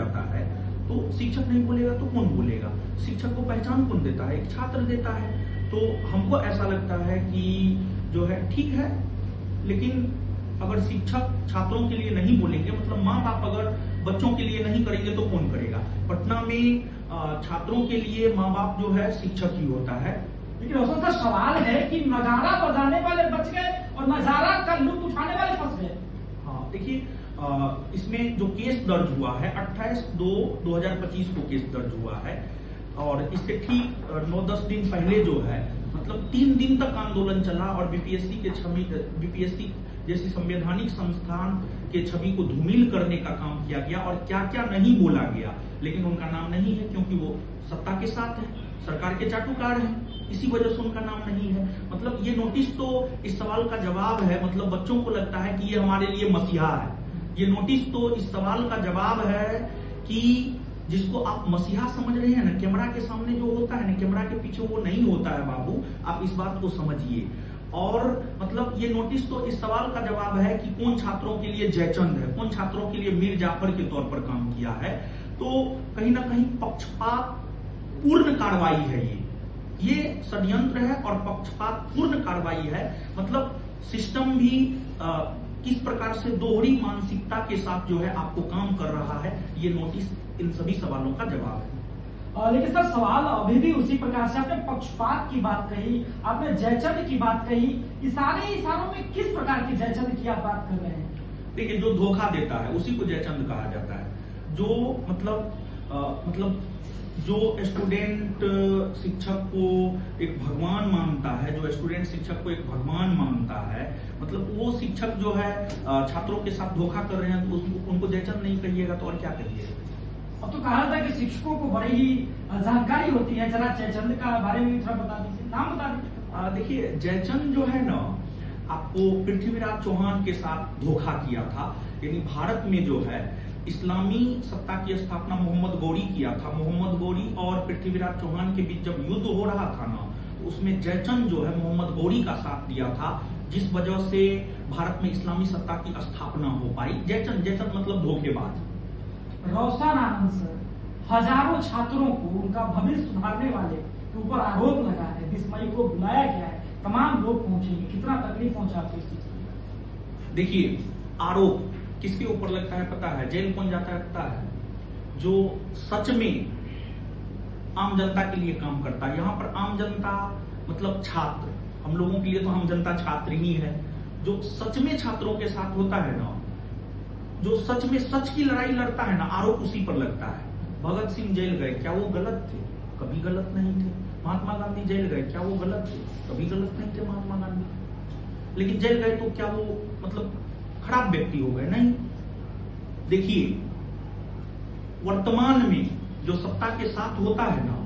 जाता है तो शिक्षक नहीं बोलेगा तो कौन बोलेगा? शिक्षक को पहचान कौन देता है? एक छात्र देता है। तो हमको ऐसा लगता है कि जो है ठीक है, लेकिन अगर शिक्षक छात्रों के लिए नहीं बोलेंगे, मतलब माँ बाप अगर बच्चों के लिए नहीं करेंगे तो कौन करेगा? पटना में छात्रों के लिए माँ बाप जो है शिक्षक ही होता है। लेकिन रोशन सर, सवाल है कि नजारा बजाने वाले बच गए और नजारा का लुत्फ उठाने वाले फंस गए। हाँ, देखिए इसमें जो केस दर्ज हुआ है 28/2/2025 को केस दर्ज हुआ है, और इससे ठीक 9-10 दिन पहले जो है, मतलब 3 दिन तक आंदोलन चला और बीपीएससी जैसी संवैधानिक संस्थान के छवि को धूमिल करने का काम किया गया और क्या क्या नहीं बोला गया, लेकिन उनका नाम नहीं है क्योंकि वो सत्ता के साथ है, सरकार के चाटुकार हैं, इसी वजह से उनका नाम नहीं है। मतलब ये नोटिस तो इस सवाल का जवाब है, मतलब बच्चों को लगता है कि ये हमारे लिए मसीहा है। ये नोटिस तो इस सवाल का जवाब है कि जिसको आप मसीहा समझ रहे हैं ना, कैमरा के सामने जो होता है ना, कैमरा के पीछे वो नहीं होता है बाबू, आप इस बात को समझिए। और मतलब ये नोटिस तो इस सवाल का जवाब है कि कौन छात्रों के लिए जयचंद है, कौन छात्रों के लिए मीर जाफर के तौर पर काम किया है। तो कहीं ना कहीं पक्षपात पूर्ण कार्रवाई है ये षड्यंत्र है और पक्षपात पूर्ण कार्रवाई है। मतलब सिस्टम भी किस प्रकार से दोहरी मानसिकता के साथ जो है आपको काम कर रहा है, ये नोटिस इन सभी सवालों का जवाब है। लेकिन सर, सवाल अभी भी उसी प्रकार से, आपने पक्षपात की बात कही, आपने जयचंद की बात कही, इशारों में किस प्रकार की जयचंद की आप बात कर रहे हैं? देखिए, जो धोखा देता है उसी को जयचंद कहा जाता है। जो मतलब जो स्टूडेंट शिक्षक को एक भगवान मानता है, जो स्टूडेंट शिक्षक को एक भगवान मानता है, मतलब वो शिक्षक जो है छात्रों के साथ धोखा कर रहे हैं, तो उनको जयचंद नहीं कहिएगा तो और क्या कहिएगा? अब तो कहा था कि शिक्षकों को बड़ी ही जानकारी होती है, जरा जयचंद का बारे में थोड़ा बता दीजिए, नाम बता दीजिए। देखिए, जयचंद जो है ना, आपको पृथ्वीराज चौहान के साथ धोखा किया था। यानी भारत में जो है इस्लामी सत्ता की स्थापना मोहम्मद गौरी किया था। मोहम्मद गौरी और पृथ्वीराज चौहान के बीच जब युद्ध हो रहा था ना, तो उसमें जयचंद जो है मोहम्मद गौरी का साथ दिया था, जिस वजह से भारत में इस्लामी सत्ता की स्थापना हो पाई। जयचंद मतलब धोखेबाज। रोशन आनंद सर, हजारों छात्रों को उनका भविष्य सुधारने वाले के ऊपर आरोप लगा है, 20 मई को बुलाया गया है, तमाम लोग पहुंचेंगे, कितना तकलीफ पहुंचा आपको इस चीज में? देखिए, आरोप किसके ऊपर लगता है पता है? जेल कौन जाता है पता है? जो सच में आम जनता के लिए काम करता है। यहाँ पर आम जनता मतलब छात्र, हम लोगों के लिए तो आम जनता छात्र ही है। जो सच में छात्रों के साथ होता है ना, जो सच में सच की लड़ाई लड़ता है ना, आरोप उसी पर लगता है। भगत सिंह जेल गए, क्या वो गलत थे? कभी गलत नहीं थे। महात्मा गांधी जेल गए, क्या वो गलत थे? कभी गलत नहीं थे महात्मा गांधी। लेकिन जेल गए तो क्या वो मतलब खराब व्यक्ति हो गए? नहीं। देखिए, वर्तमान में जो सत्ता के साथ होता है ना,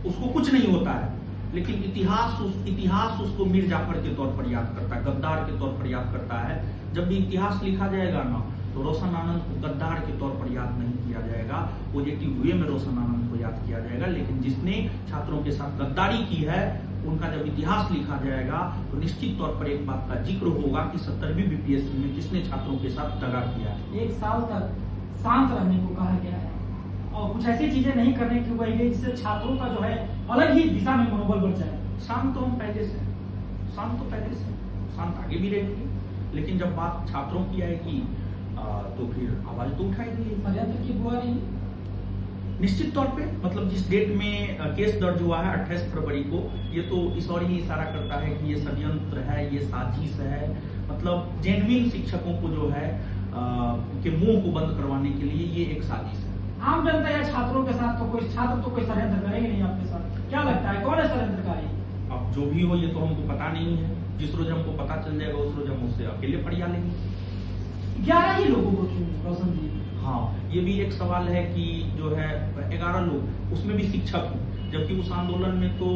उसको कुछ नहीं होता है, लेकिन इतिहास उसको मीर जाफर के तौर पर याद करता है, गद्दार के तौर पर याद करता है। जब भी इतिहास लिखा जाएगा ना, तो रोशन आनंद को गद्दार के तौर पर याद नहीं किया जाएगा, पॉजिटिव वे में रोशन आनंद को याद किया जाएगा। लेकिन जिसने छात्रों के साथ गद्दारी की है, उनका जब इतिहास लिखा जाएगा तो निश्चित तौर पर एक बात का जिक्र होगा कि 70वीं बीपीएससी में किसने छात्रों के साथ दगा किया। 1 साल तक शांत रहने को कहा गया है और कुछ ऐसी चीजें नहीं करने की वजह जिससे छात्रों का जो है अलग ही दिशा में मनोबल बढ़ जाए। शांत तो हम पहले से, शांत आगे भी रहेंगे, लेकिन जब बात छात्रों की आएगी तो फिर आवाज तो उठाएंगे। षड्यंत्र की बुआरी निश्चित तौर पे, मतलब जिस डेट में केस दर्ज हुआ है 28 फरवरी को, ये तो इस और ही इशारा करता है कि ये षड्यंत्र है, ये साजिश है। मतलब जेन्युइन शिक्षकों को जो है के मुंह को बंद करवाने के लिए ये एक साजिश है। आम जनता या छात्रों के साथ तो कोई छात्र तो कोई षड्यंत्र करेंगे नहीं आपके साथ, क्या लगता है कौन है षड्यंत्रकारी? अब जो भी हो ये तो हमको पता नहीं है। जिस रोज हमको पता चल जाएगा उस रोज हम उससे अकेले फरिया लेंगे। 11 ही लोगों को क्यों रोशन जी? हाँ, ये भी एक सवाल है कि जो है 11 लोग, उसमें भी शिक्षक हैं, जबकि उस आंदोलन में तो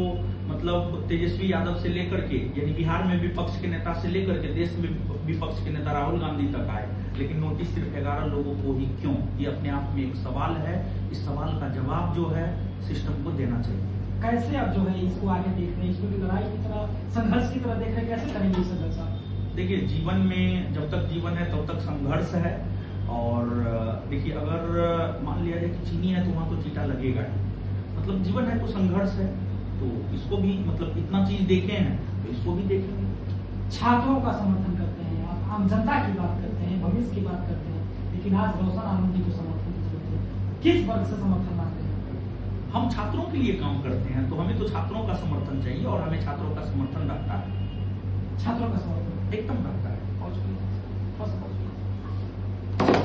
मतलब तेजस्वी यादव से लेकर के, यानी बिहार में विपक्ष के नेता से लेकर के देश में विपक्ष के नेता राहुल गांधी तक आए, लेकिन नोटिस सिर्फ 11 लोगों को ही क्यों? ये अपने आप में एक सवाल है। इस सवाल का जवाब जो है सिस्टम को देना चाहिए। कैसे आप जो है इसको आगे देख रहे हैं, इसको भी लड़ाई की तरह, संघर्ष की तरह देख रहे हैं, कैसे करेंगे ये संघर्ष? देखिए, जीवन में जब तक जीवन है तब तक संघर्ष है, और देखिए, अगर मान लिया जाए कि चीनी है तो वहां तो चीटा लगेगा ही। मतलब जीवन है तो संघर्ष है, तो इसको भी मतलब इतना चीज देखे हैं तो इसको भी देखेंगे। छात्रों का समर्थन करते हैं आप, आम जनता की बात करते हैं, भविष्य की बात करते हैं, लेकिन आज रोशन आनंद जी को समर्थन की जरूरत है। किस वर्ग से समर्थन मांगते हैं? हम छात्रों के लिए काम करते हैं तो हमें तो छात्रों का समर्थन चाहिए, और हमें छात्रों का समर्थन रखता है, छात्रों का समर्थन एकदम रखता है। बस